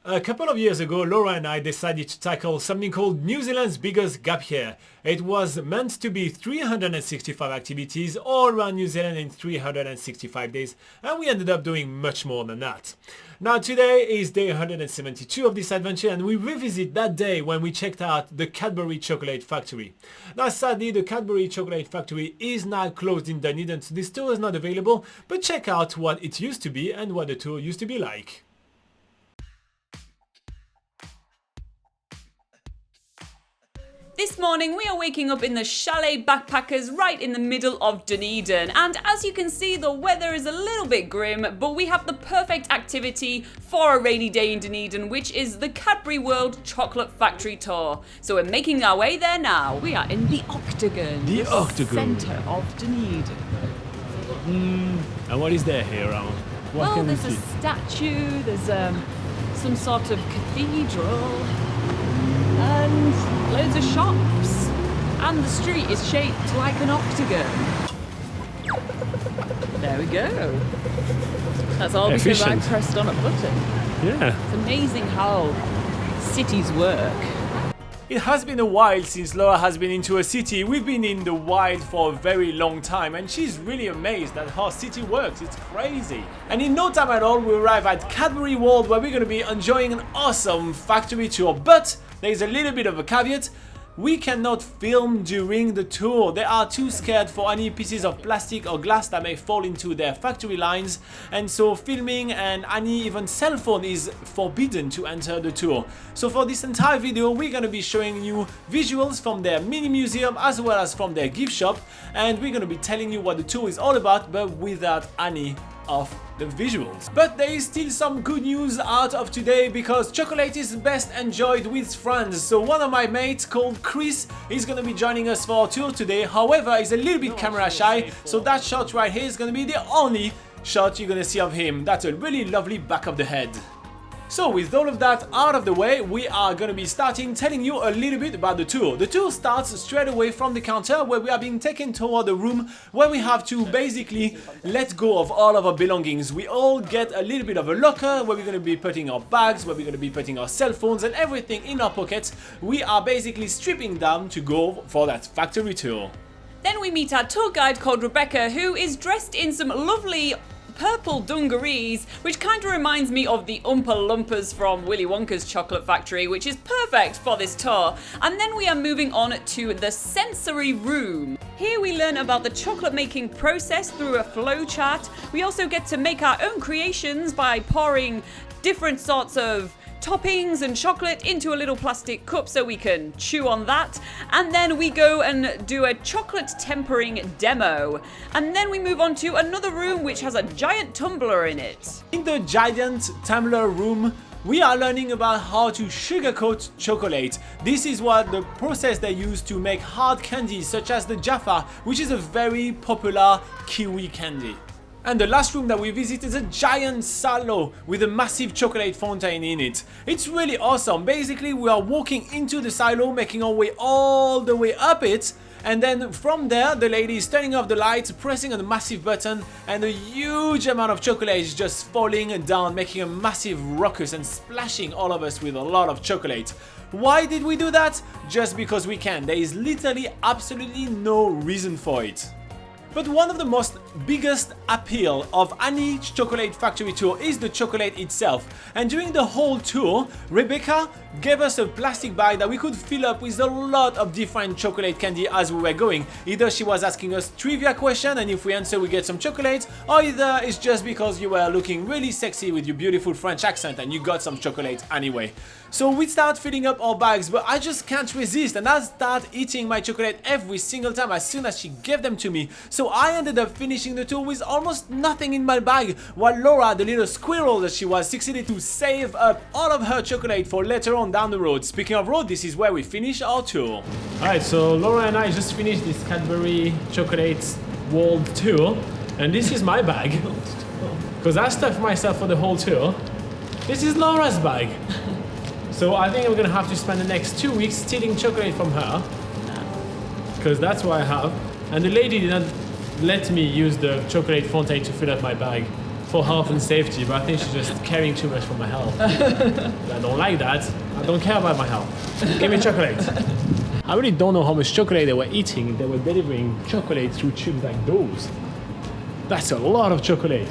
A couple of years ago, Laura and I decided to tackle something called New Zealand's biggest gap year. It was meant to be 365 activities all around New Zealand in 365 days, and we ended up doing much more than that. Now today is day 172 of this adventure, and we revisit that day when we checked out the Cadbury Chocolate Factory. Now sadly, the Cadbury Chocolate Factory is now closed in Dunedin, so this tour is not available, but check out what it used to be and what the tour used to be like. This morning we are waking up in the chalet backpackers right in the middle of Dunedin, and as you can see the weather is a little bit grim, but we have the perfect activity for a rainy day in Dunedin, which is the Cadbury World Chocolate Factory tour. So we're making our way there now. We are in the Octagon, The Octagon. centre of Dunedin. And what is there here around? What Well, can we there's a see? statue, there's some sort of cathedral, and loads of shops, and the street is shaped like an octagon. There we go. That's all because I Efficient. pressed on a button. Yeah. It's amazing how cities work. It has been a while since Laura has been into a city. We've been in the wild for a very long time, and she's really amazed at how city works. It's crazy. And in no time at all, we arrive at Cadbury World, where we're going to be enjoying an awesome factory tour. But there's a little bit of a caveat. We cannot film during the tour. They are too scared for any pieces of plastic or glass that may fall into their factory lines, and so filming and any even cell phone is forbidden to enter the tour. So for this entire video we're going to be showing you visuals from their mini museum as well as from their gift shop, and we're going to be telling you what the tour is all about, but without any of the visuals. But there is still some good news out of today, because chocolate is best enjoyed with friends. So one of my mates called Chris is gonna be joining us for our tour today. However, he's a little bit camera shy, so that shot right here is gonna be the only shot you're gonna see of him. That's a really lovely back of the head. So with all of that out of the way, we are going to be starting telling you a little bit about the tour. The tour starts straight away from the counter, where we are being taken toward a room where we have to basically let go of all of our belongings. We all get a little bit of a locker where we're going to be putting our bags, where we're going to be putting our cell phones and everything in our pockets. We are basically stripping down to go for that factory tour. Then we meet our tour guide called Rebecca, who is dressed in some lovely purple dungarees, which kind of reminds me of the Oompa Loompas from Willy Wonka's Chocolate Factory, which is perfect for this tour. And then we are moving on to the sensory room. Here we learn about the chocolate making process through a flow chart. We also get to make our own creations by pouring different sorts of toppings and chocolate into a little plastic cup so we can chew on that, and then we go and do a chocolate tempering demo, and then we move on to another room which has a giant tumbler in it. In the giant tumbler room, we are learning about how to sugarcoat chocolate. This is what the process they use to make hard candies such as the Jaffa, which is a very popular kiwi candy. And the last room that we visit is a giant silo with a massive chocolate fountain in it. It's really awesome. Basically, we are walking into the silo, making our way all the way up it, and then from there the lady is turning off the lights, pressing on a massive button, and a huge amount of chocolate is just falling down, making a massive ruckus and splashing all of us with a lot of chocolate. Why did we do that? Just because we can. There is literally absolutely no reason for it. But one of the most biggest appeal of any chocolate factory tour is the chocolate itself. And during the whole tour, Rebecca gave us a plastic bag that we could fill up with a lot of different chocolate candy as we were going. Either she was asking us trivia question, and if we answer we get some chocolate, or either it's just because you were looking really sexy with your beautiful French accent and you got some chocolate anyway. So we start filling up our bags, but I just can't resist, and I start eating my chocolate every single time as soon as she gave them to me. So I ended up finishing the tour with almost nothing in my bag, while Laura, the little squirrel that she was, succeeded to save up all of her chocolate for later on down the road. Speaking of road, this is where we finish our tour. Alright, so Laura and I just finished this Cadbury Chocolate World tour, and this is my bag, because I stuffed myself for the whole tour. This is Laura's bag. So I think I'm gonna have to spend the next 2 weeks stealing chocolate from her, because that's what I have. And the lady didn't let me use the chocolate fountain to fill up my bag. for health and safety, but I think she's just caring too much for my health. I don't like that. I don't care about my health. Give me chocolate. I really don't know how much chocolate they were eating. They were delivering chocolate through tubes like those. That's a lot of chocolate.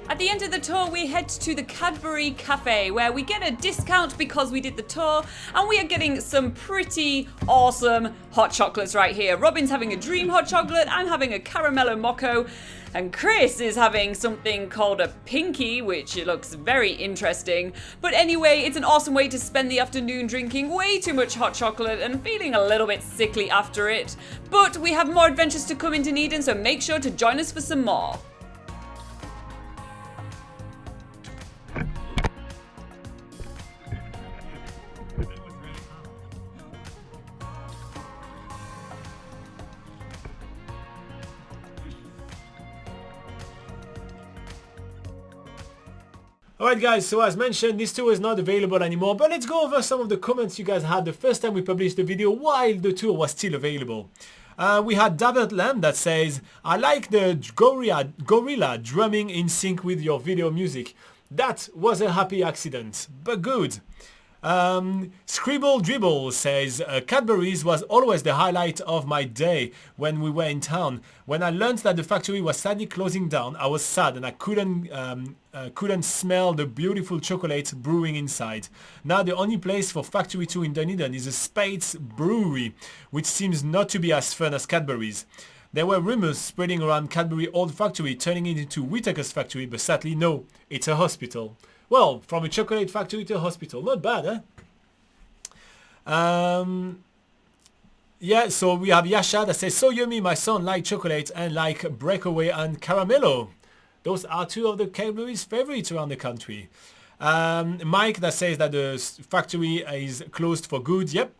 At the end of the tour, we head to the Cadbury Cafe, where we get a discount because we did the tour, and we are getting some pretty awesome hot chocolates right here. Robin's having a dream hot chocolate, I'm having a caramello mocho, and Chris is having something called a pinky, which looks very interesting. But anyway, it's an awesome way to spend the afternoon drinking way too much hot chocolate and feeling a little bit sickly after it. But we have more adventures to come in Dunedin, so make sure to join us for some more. Alright guys, so as mentioned, this tour is not available anymore, but let's go over some of the comments you guys had the first time we published the video while the tour was still available. We had David Lamb that says, I like the gorilla drumming in sync with your video music. That was a happy accident, but good. Scribble Dribble says, Cadbury's was always the highlight of my day when we were in town. When I learned that the factory was sadly closing down, I was sad and I couldn't smell the beautiful chocolate brewing inside. Now the only place for Factory 2 in Dunedin is a Spades Brewery, which seems not to be as fun as Cadbury's. There were rumors spreading around Cadbury Old Factory turning it into Whitaker's factory, but sadly no, it's a hospital. Well, from a chocolate factory to a hospital. Not bad, eh? Yeah, so we have Yasha that says, so yummy, my son liked chocolate and like Breakaway and Caramello. Those are two of the Cadbury's favorites around the country. Mike that says that the factory is closed for good. Yep.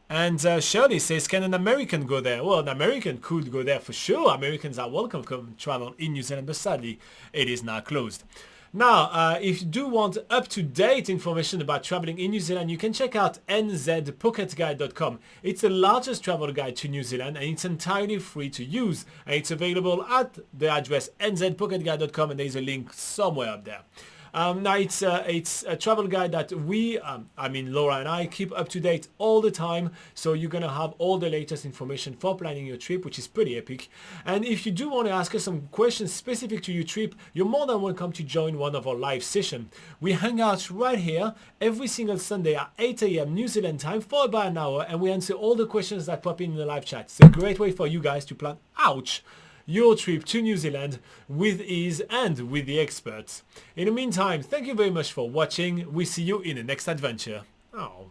And Shirley says, can an American go there? Well, an American could go there for sure. Americans are welcome to come travel in New Zealand, but sadly, it is now closed. Now, if you do want up-to-date information about traveling in New Zealand, you can check out nzpocketguide.com. It's the largest travel guide to New Zealand and it's entirely free to use. And it's available at the address nzpocketguide.com and there's a link somewhere up there. Now it's a travel guide that we, Laura and I, keep up to date all the time. So you're going to have all the latest information for planning your trip, which is pretty epic. And if you do want to ask us some questions specific to your trip, you're more than welcome to join one of our live sessions. We hang out right here every single Sunday at 8 a.m. New Zealand time for about an hour, and we answer all the questions that pop in the live chat. It's a great way for you guys to plan, your trip to New Zealand with ease and with the experts. In the meantime, thank you very much for watching. We see you in the next adventure. Oh.